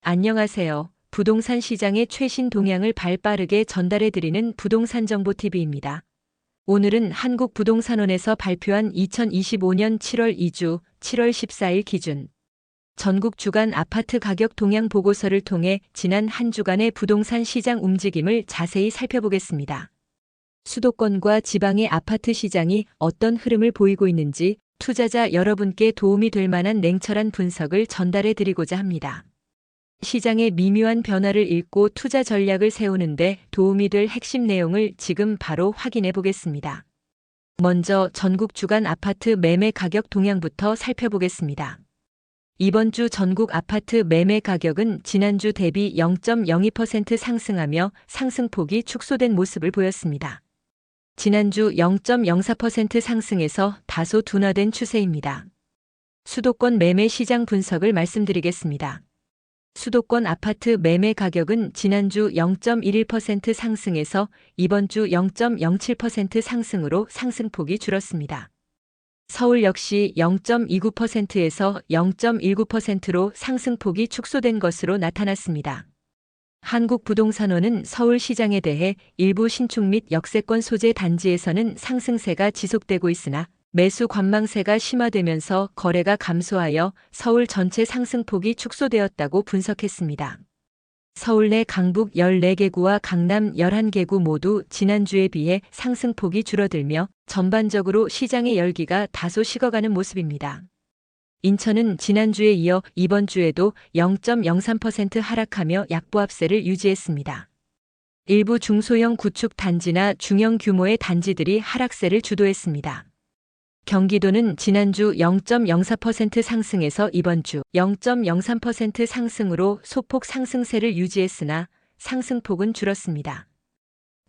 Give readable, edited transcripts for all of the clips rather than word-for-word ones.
안녕하세요. 부동산 시장의 최신 동향을 발빠르게 전달해드리는 부동산정보TV입니다. 오늘은 한국부동산원에서 발표한 2025년 7월 2주 7월 14일 기준 전국 주간 아파트 가격 동향 보고서를 통해 지난 한 주간의 부동산 시장 움직임을 자세히 살펴보겠습니다. 수도권과 지방의 아파트 시장이 어떤 흐름을 보이고 있는지 투자자 여러분께 도움이 될 만한 냉철한 분석을 전달해드리고자 합니다. 시장의 미묘한 변화를 읽고 투자 전략을 세우는데 도움이 될 핵심 내용을 지금 바로 확인해 보겠습니다. 먼저 전국 주간 아파트 매매 가격 동향부터 살펴보겠습니다. 이번 주 전국 아파트 매매 가격은 지난주 대비 0.02% 상승하며 상승폭이 축소된 모습을 보였습니다. 지난주 0.04% 상승에서 다소 둔화된 추세입니다. 수도권 매매 시장 분석을 말씀드리겠습니다. 수도권 아파트 매매 가격은 지난주 0.11% 상승에서 이번 주 0.07% 상승으로 상승폭이 줄었습니다. 서울 역시 0.29%에서 0.19%로 상승폭이 축소된 것으로 나타났습니다. 한국부동산원은 서울 시장에 대해 일부 신축 및 역세권 소재 단지에서는 상승세가 지속되고 있으나 매수 관망세가 심화되면서 거래가 감소하여 서울 전체 상승폭이 축소되었다고 분석했습니다. 서울 내 강북 14개구와 강남 11개구 모두 지난주에 비해 상승폭이 줄어들며 전반적으로 시장의 열기가 다소 식어가는 모습입니다. 인천은 지난주에 이어 이번 주에도 0.03% 하락하며 약보합세를 유지했습니다. 일부 중소형 구축 단지나 중형 규모의 단지들이 하락세를 주도했습니다. 경기도는 지난주 0.04% 상승에서 이번 주 0.03% 상승으로 소폭 상승세를 유지했으나 상승폭은 줄었습니다.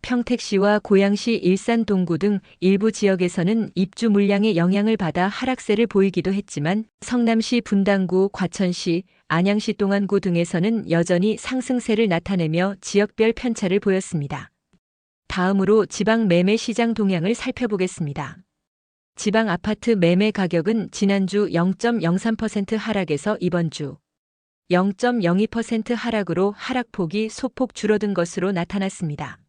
평택시와 고양시, 일산, 동구 등 일부 지역에서는 입주 물량의 영향을 받아 하락세를 보이기도 했지만 성남시, 분당구, 과천시, 안양시, 동안구 등에서는 여전히 상승세를 나타내며 지역별 편차를 보였습니다. 다음으로 지방 매매 시장 동향을 살펴보겠습니다. 지방 아파트 매매 가격은 지난주 0.03% 하락에서 이번 주 0.02% 하락으로 하락폭이 소폭 줄어든 것으로 나타났습니다.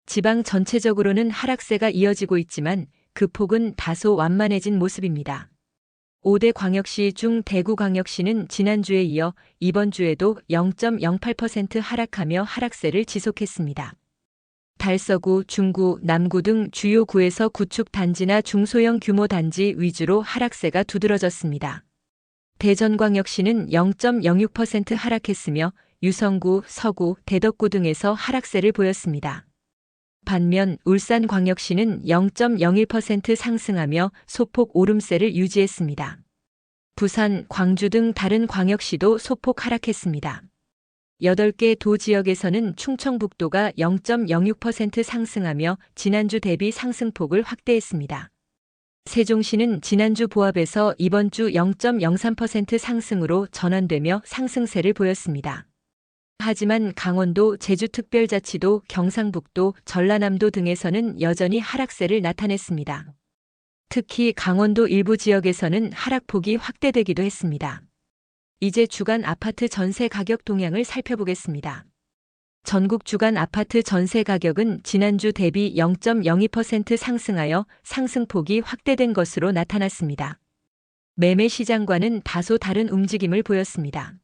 지방 전체적으로는 하락세가 이어지고 있지만 그 폭은 다소 완만해진 모습입니다. 5대 광역시 중 대구광역시는 지난주에 이어 이번 주에도 0.08% 하락하며 하락세를 지속했습니다. 달서구, 중구, 남구 등 주요 구에서 구축 단지나 중소형 규모 단지 위주로 하락세가 두드러졌습니다. 대전광역시는 0.06% 하락했으며 유성구, 서구, 대덕구 등에서 하락세를 보였습니다. 반면 울산광역시는 0.01% 상승하며 소폭 오름세를 유지했습니다. 부산, 광주 등 다른 광역시도 소폭 하락했습니다. 8개 도 지역에서는 충청북도가 0.06% 상승하며 지난주 대비 상승폭을 확대했습니다. 세종시는 지난주 보합에서 이번 주 0.03% 상승으로 전환되며 상승세를 보였습니다. 하지만 강원도, 제주특별자치도, 경상북도, 전라남도 등에서는 여전히 하락세를 나타냈습니다. 특히 강원도 일부 지역에서는 하락폭이 확대되기도 했습니다. 이제 주간 아파트 전세 가격 동향을 살펴보겠습니다. 전국 주간 아파트 전세 가격은 지난주 대비 0.02% 상승하여 상승폭이 확대된 것으로 나타났습니다. 매매 시장과는 다소 다른 움직임을 보였습니다.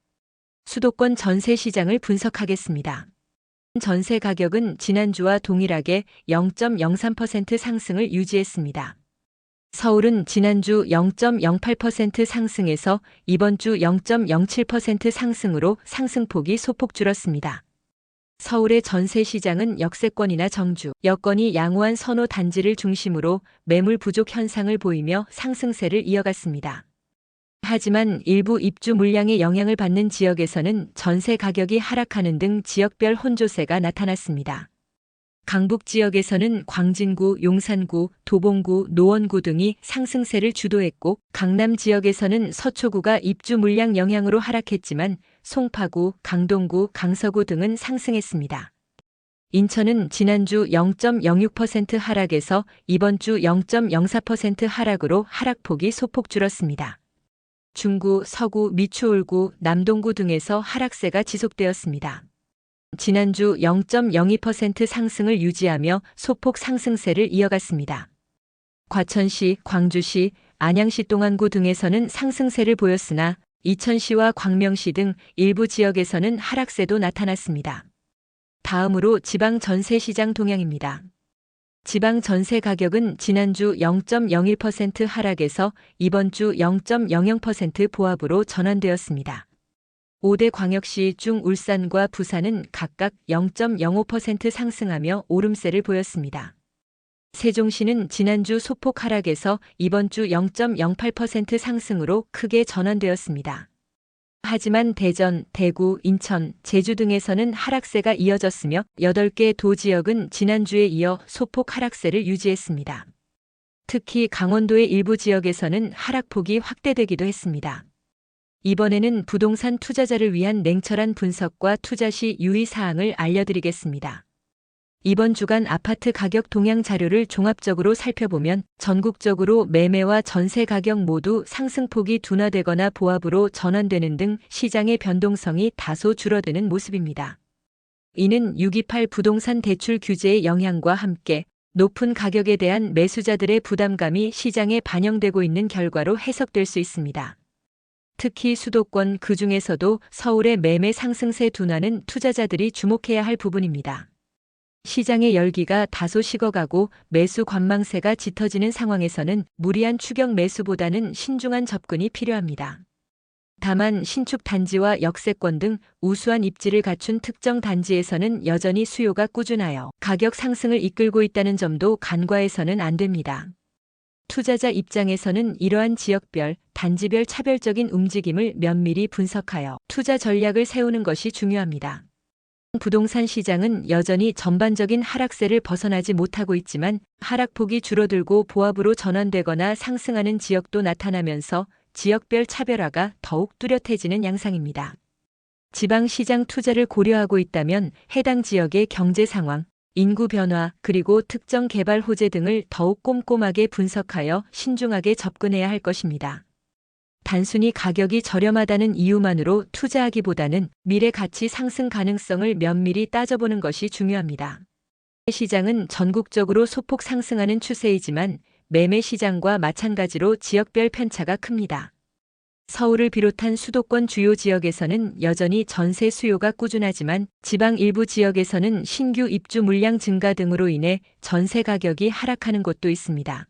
수도권 전세 시장을 분석하겠습니다. 전세 가격은 지난주와 동일하게 0.03% 상승을 유지했습니다. 서울은 지난주 0.08% 상승에서 이번 주 0.07% 상승으로 상승폭이 소폭 줄었습니다. 서울의 전세 시장은 역세권이나 정주, 여건이 양호한 선호 단지를 중심으로 매물 부족 현상을 보이며 상승세를 이어갔습니다. 하지만 일부 입주 물량의 영향을 받는 지역에서는 전세 가격이 하락하는 등 지역별 혼조세가 나타났습니다. 강북 지역에서는 광진구, 용산구, 도봉구, 노원구 등이 상승세를 주도했고 강남 지역에서는 서초구가 입주 물량 영향으로 하락했지만 송파구, 강동구, 강서구 등은 상승했습니다. 인천은 지난주 0.06% 하락에서 이번 주 0.04% 하락으로 하락폭이 소폭 줄었습니다. 중구, 서구, 미추홀구, 남동구 등에서 하락세가 지속되었습니다. 지난주 0.02% 상승을 유지하며 소폭 상승세를 이어갔습니다. 과천시, 광주시, 안양시 동안구 등에서는 상승세를 보였으나 이천시와 광명시 등 일부 지역에서는 하락세도 나타났습니다. 다음으로 지방 전세 시장 동향입니다. 지방 전세 가격은 지난주 0.01% 하락에서 이번 주 0.00% 보합으로 전환되었습니다. 5대 광역시 중 울산과 부산은 각각 0.05% 상승하며 오름세를 보였습니다. 세종시는 지난주 소폭 하락에서 이번 주 0.08% 상승으로 크게 전환되었습니다. 하지만 대전, 대구, 인천, 제주 등에서는 하락세가 이어졌으며 8개 도 지역은 지난주에 이어 소폭 하락세를 유지했습니다. 특히 강원도의 일부 지역에서는 하락폭이 확대되기도 했습니다. 이번에는 부동산 투자자를 위한 냉철한 분석과 투자 시 유의사항을 알려드리겠습니다. 이번 주간 아파트 가격 동향 자료를 종합적으로 살펴보면 전국적으로 매매와 전세 가격 모두 상승폭이 둔화되거나 보합으로 전환되는 등 시장의 변동성이 다소 줄어드는 모습입니다. 이는 628 부동산 대출 규제의 영향과 함께 높은 가격에 대한 매수자들의 부담감이 시장에 반영되고 있는 결과로 해석될 수 있습니다. 특히 수도권 그중에서도 서울의 매매 상승세 둔화는 투자자들이 주목해야 할 부분입니다. 시장의 열기가 다소 식어가고 매수 관망세가 짙어지는 상황에서는 무리한 추격 매수보다는 신중한 접근이 필요합니다. 다만 신축 단지와 역세권 등 우수한 입지를 갖춘 특정 단지에서는 여전히 수요가 꾸준하여 가격 상승을 이끌고 있다는 점도 간과해서는 안 됩니다. 투자자 입장에서는 이러한 지역별, 단지별 차별적인 움직임을 면밀히 분석하여 투자 전략을 세우는 것이 중요합니다. 부동산 시장은 여전히 전반적인 하락세를 벗어나지 못하고 있지만 하락폭이 줄어들고 보합으로 전환되거나 상승하는 지역도 나타나면서 지역별 차별화가 더욱 뚜렷해지는 양상입니다. 지방시장 투자를 고려하고 있다면 해당 지역의 경제 상황, 인구 변화, 그리고 특정 개발 호재 등을 더욱 꼼꼼하게 분석하여 신중하게 접근해야 할 것입니다. 단순히 가격이 저렴하다는 이유만으로 투자하기보다는 미래 가치 상승 가능성을 면밀히 따져보는 것이 중요합니다. 시장은 전국적으로 소폭 상승하는 추세이지만 매매 시장과 마찬가지로 지역별 편차가 큽니다. 서울을 비롯한 수도권 주요 지역에서는 여전히 전세 수요가 꾸준하지만 지방 일부 지역에서는 신규 입주 물량 증가 등으로 인해 전세 가격이 하락하는 곳도 있습니다.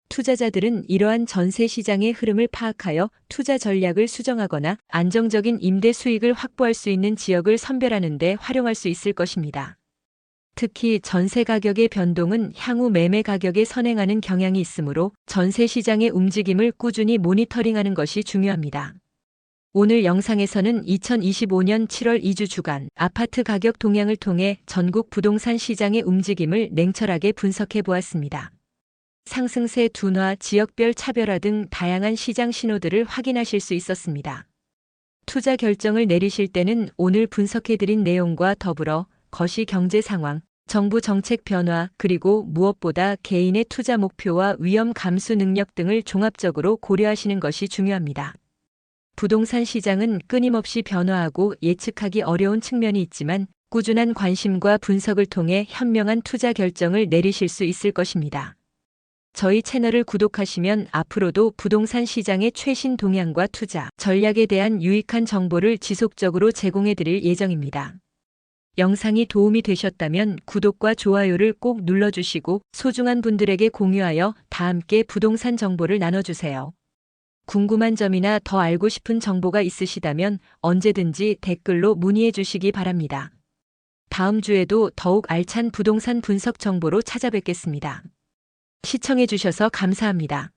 투자자들은 이러한 전세 시장의 흐름을 파악하여 투자 전략을 수정하거나 안정적인 임대 수익을 확보할 수 있는 지역을 선별하는 데 활용할 수 있을 것입니다. 특히 전세 가격의 변동은 향후 매매 가격에 선행하는 경향이 있으므로 전세 시장의 움직임을 꾸준히 모니터링하는 것이 중요합니다. 오늘 영상에서는 2025년 7월 2주 주간 아파트 가격 동향을 통해 전국 부동산 시장의 움직임을 냉철하게 분석해 보았습니다. 상승세 둔화, 지역별 차별화 등 다양한 시장 신호들을 확인하실 수 있었습니다. 투자 결정을 내리실 때는 오늘 분석해드린 내용과 더불어 거시 경제 상황, 정부 정책 변화, 그리고 무엇보다 개인의 투자 목표와 위험 감수 능력 등을 종합적으로 고려하시는 것이 중요합니다. 부동산 시장은 끊임없이 변화하고 예측하기 어려운 측면이 있지만 꾸준한 관심과 분석을 통해 현명한 투자 결정을 내리실 수 있을 것입니다. 저희 채널을 구독하시면 앞으로도 부동산 시장의 최신 동향과 투자 전략에 대한 유익한 정보를 지속적으로 제공해 드릴 예정입니다. 영상이 도움이 되셨다면 구독과 좋아요를 꼭 눌러주시고 소중한 분들에게 공유하여 다 함께 부동산 정보를 나눠주세요. 궁금한 점이나 더 알고 싶은 정보가 있으시다면 언제든지 댓글로 문의해 주시기 바랍니다. 다음 주에도 더욱 알찬 부동산 분석 정보로 찾아뵙겠습니다. 시청해 주셔서 감사합니다.